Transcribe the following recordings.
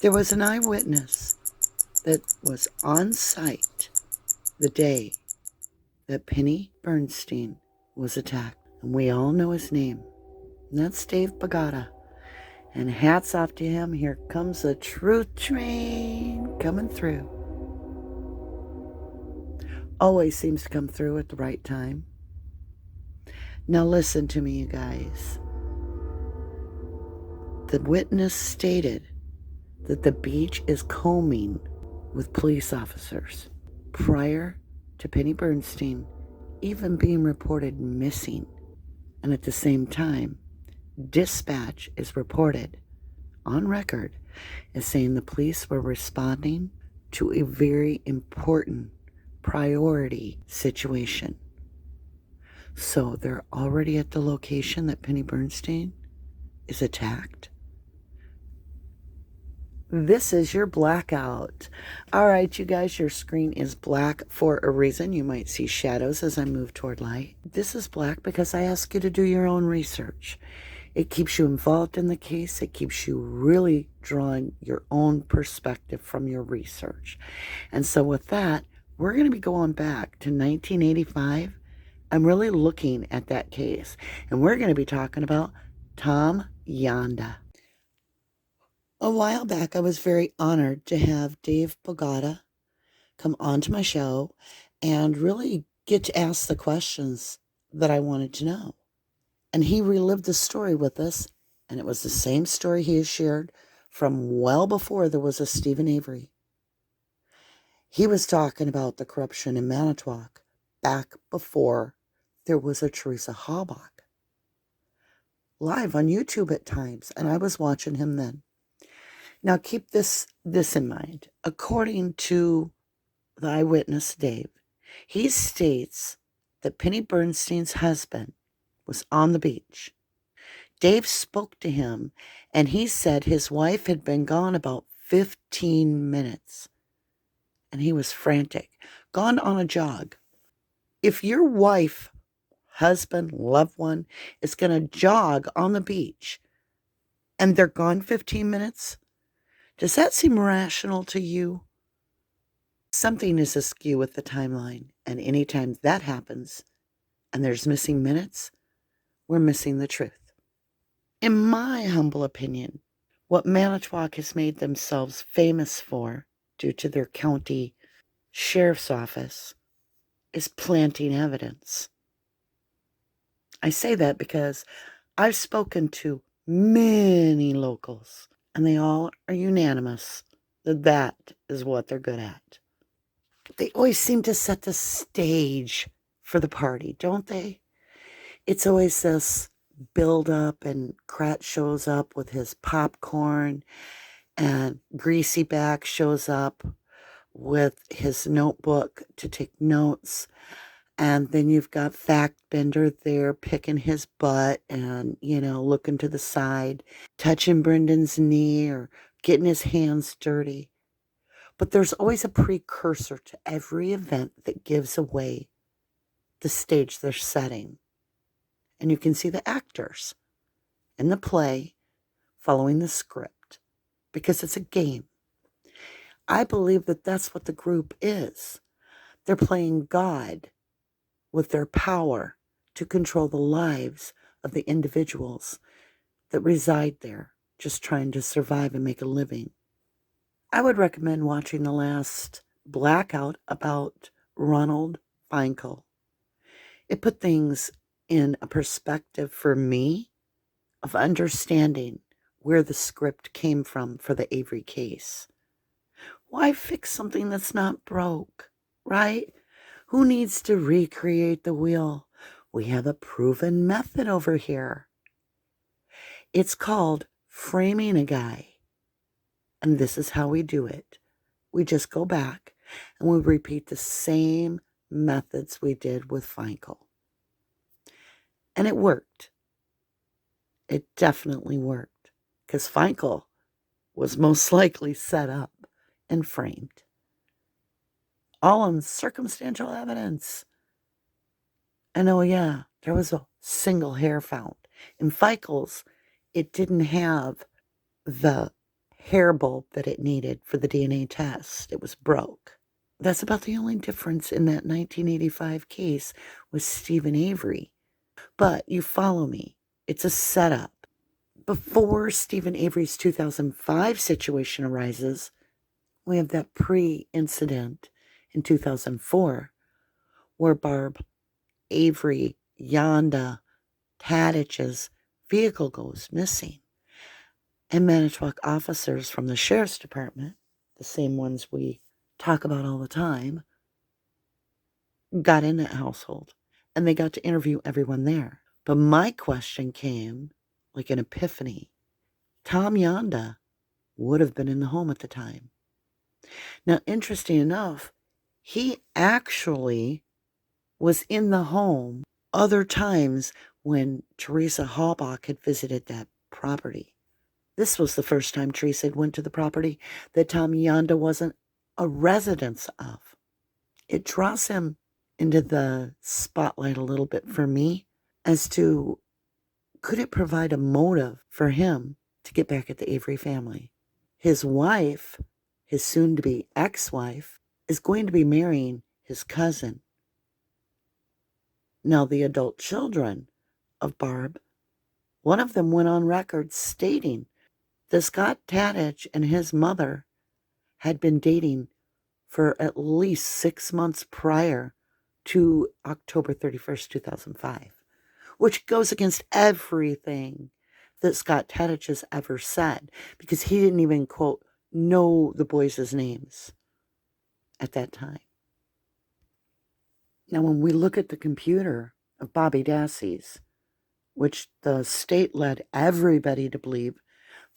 There was an eyewitness that was on site the day that Penny Bernstein was attacked. And we all know his name. And that's Dave Begotka. And hats off to him. Here comes the truth train coming through. Always seems to come through at the right time. Now listen to me, you guys. The witness stated that the beach is combing with police officers prior to Penny Bernstein even being reported missing. And at the same time, dispatch is reported on record as saying the police were responding to a very important priority situation. So they're already at the location that Penny Bernstein is attacked. This is your blackout. All right, you guys, your screen is black for a reason. You might see shadows as I move toward light. This is black because I ask you to do your own research. It keeps you involved in the case. It keeps you really drawing your own perspective from your research. And so with that, we're going to be going back to 1985. I'm really looking at that case. And we're going to be talking about Tom Janda. A while back, I was very honored to have Dave Begotka come onto my show and really get to ask the questions that I wanted to know. And he relived the story with us, and it was the same story he has shared from well before there was a Stephen Avery. He was talking about the corruption in Manitowoc back before there was a Teresa Halbach. Live on YouTube at times, and I was watching him then. Now keep this in mind. According to the eyewitness Dave, he states that Penny Bernstein's husband was on the beach. Dave spoke to him, and he said his wife had been gone about 15 minutes. And he was frantic, gone on a jog. If your wife, husband, loved one is going to jog on the beach and they're gone 15 minutes, does that seem rational to you? Something is askew with the timeline, and anytime that happens and there's missing minutes, we're missing the truth. In my humble opinion, what Manitowoc has made themselves famous for, due to their county sheriff's office, is planting evidence. I say that because I've spoken to many locals, and they all are unanimous that that is what they're good at. They always seem to set the stage for the party, don't they? It's always this build up, and Krat shows up with his popcorn, and Greasy Back shows up with his notebook to take notes. And then you've got Factbender there picking his butt and, looking to the side, touching Brendan's knee or getting his hands dirty. But there's always a precursor to every event that gives away the stage they're setting. And you can see the actors in the play following the script because it's a game. I believe that that's what the group is. They're playing God with their power to control the lives of the individuals that reside there, just trying to survive and make a living. I would recommend watching the last Blackout about Ronald Feinkel. It put things in a perspective for me of understanding where the script came from for the Avery case. Why fix something that's not broke, right? Who needs to recreate the wheel? We have a proven method over here. It's called framing a guy. And this is how we do it. We just go back and we repeat the same methods we did with Feinkel. And it worked. It definitely worked. Because Feinkel was most likely set up and framed. All on circumstantial evidence. And oh yeah, there was a single hair found. In Feinkel's, it didn't have the hair bulb that it needed for the DNA test. It was broke. That's about the only difference in that 1985 case with Stephen Avery. But you follow me. It's a setup. Before Stephen Avery's 2005 situation arises, we have that pre-incident in 2004 where Barb, Avery, Janda, Tadich's vehicle goes missing. And Manitowoc officers from the sheriff's department, the same ones we talk about all the time, got in that household and they got to interview everyone there. But my question came like an epiphany. Tom Janda would have been in the home at the time. Now, interesting enough, he actually was in the home other times when Teresa Halbach had visited that property. This was the first time Teresa had went to the property that Tom Janda wasn't a resident of. It draws him into the spotlight a little bit for me as to, could it provide a motive for him to get back at the Avery family? His wife, his soon-to-be ex-wife, is going to be marrying his cousin. Now, the adult children of Barb, one of them went on record stating that Scott Tadich and his mother had been dating for at least 6 months prior to October 31st, 2005, which goes against everything that Scott Tadich has ever said, because he didn't even, quote, know the boys' names at that time. Now, when we look at the computer of Bobby Dassey's, which the state led everybody to believe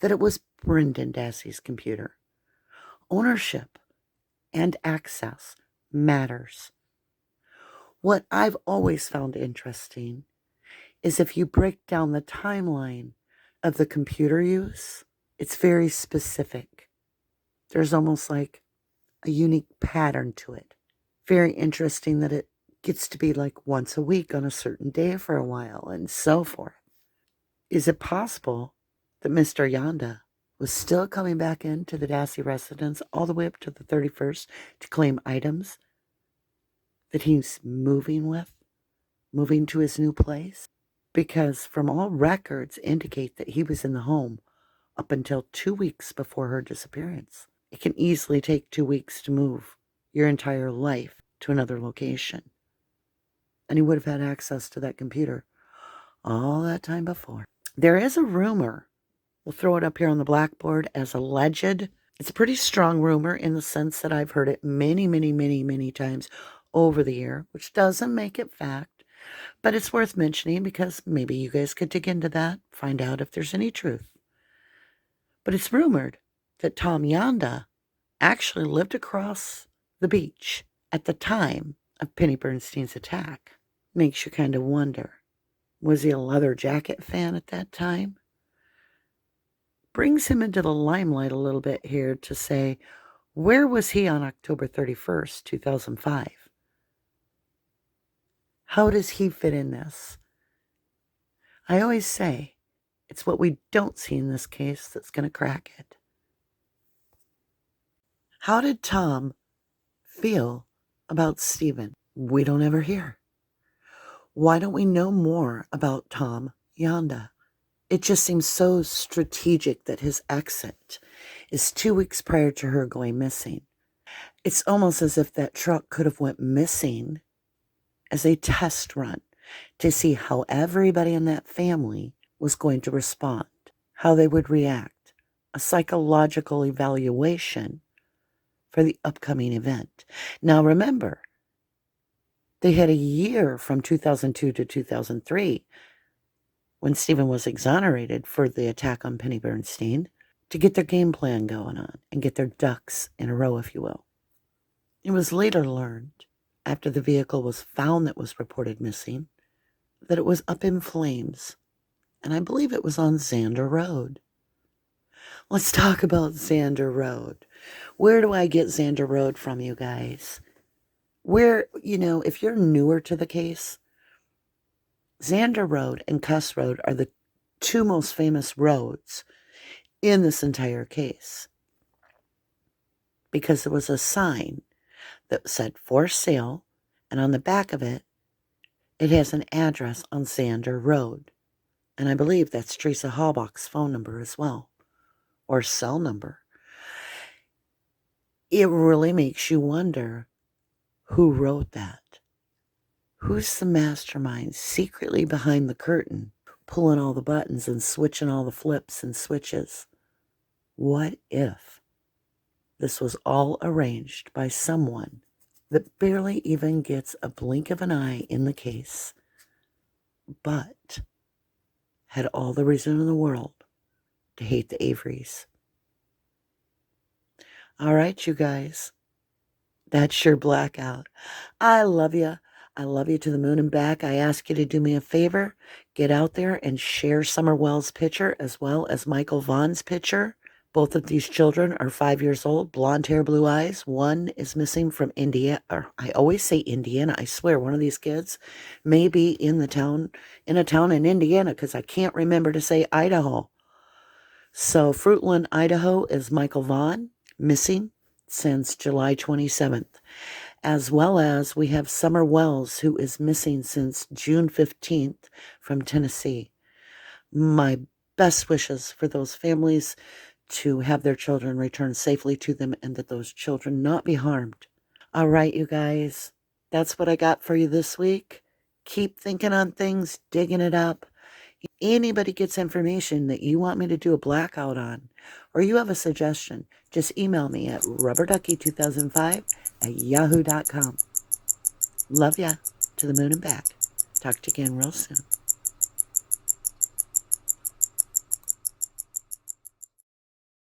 that it was Brendan Dassey's computer, ownership and access matters. What I've always found interesting is if you break down the timeline of the computer use, it's very specific. There's almost like a unique pattern to it. Very interesting that it gets to be like once a week on a certain day for a while and so forth. Is it possible that Mr. Janda was still coming back into the Dassey residence all the way up to the 31st to claim items that he's moving to his new place? Because from all records indicate that he was in the home up until 2 weeks before her disappearance. It can easily take 2 weeks to move your entire life to another location. And he would have had access to that computer all that time before. There is a rumor. We'll throw it up here on the blackboard as alleged. It's a pretty strong rumor in the sense that I've heard it many, many, many, many times over the year, which doesn't make it fact, but it's worth mentioning because maybe you guys could dig into that, find out if there's any truth. But it's rumored that Tom Janda actually lived across the beach at the time of Penny Bernstein's attack. Makes you kind of wonder, was he a leather jacket fan at that time? Brings him into the limelight a little bit here to say, where was he on October 31st, 2005? How does he fit in this? I always say, it's what we don't see in this case that's going to crack it. How did Tom feel about Stephen? We don't ever hear. Why don't we know more about Tom Janda? It just seems so strategic that his exit is 2 weeks prior to her going missing. It's almost as if that truck could have went missing as a test run to see how everybody in that family was going to respond, how they would react, a psychological evaluation for the upcoming event. Now remember, they had a year from 2002 to 2003 when Stephen was exonerated for the attack on Penny Bernstein to get their game plan going on and get their ducks in a row, if you will. It was later learned, after the vehicle was found that was reported missing, that it was up in flames, and I believe it was on Xander Road. Let's talk about Xander Road. Where do I get Xander Road from, you guys? Where, if you're newer to the case, Xander Road and Cuss Road are the two most famous roads in this entire case, because there was a sign that said for sale, and on the back of it, it has an address on Sander Road. And I believe that's Teresa Halbach's phone number as well, or cell number. It really makes you wonder who wrote that. Who's the mastermind secretly behind the curtain, pulling all the buttons and switching all the flips and switches? What if this was all arranged by someone that barely even gets a blink of an eye in the case, but had all the reason in the world to hate the Averys? All right, you guys. That's your blackout. I love you. I love you to the moon and back. I ask you to do me a favor. Get out there and share Summer Wells' picture as well as Michael Vaughn's picture. Both of these children are 5 years old, blonde hair, blue eyes. One is missing from India. Or I always say Indiana. I swear one of these kids may be in a town in Indiana, because I can't remember to say Idaho. So Fruitland, Idaho is Michael Vaughn, missing since July 27th. As well as we have Summer Wells, who is missing since June 15th from Tennessee. My best wishes for those families to have their children return safely to them, and that those children not be harmed. All right, you guys, that's what I got for you this week. Keep thinking on things, digging it up. Anybody gets information that you want me to do a blackout on, or you have a suggestion, just email me at rubberducky2005@yahoo.com. Love ya to the moon and back. Talk to you again real soon.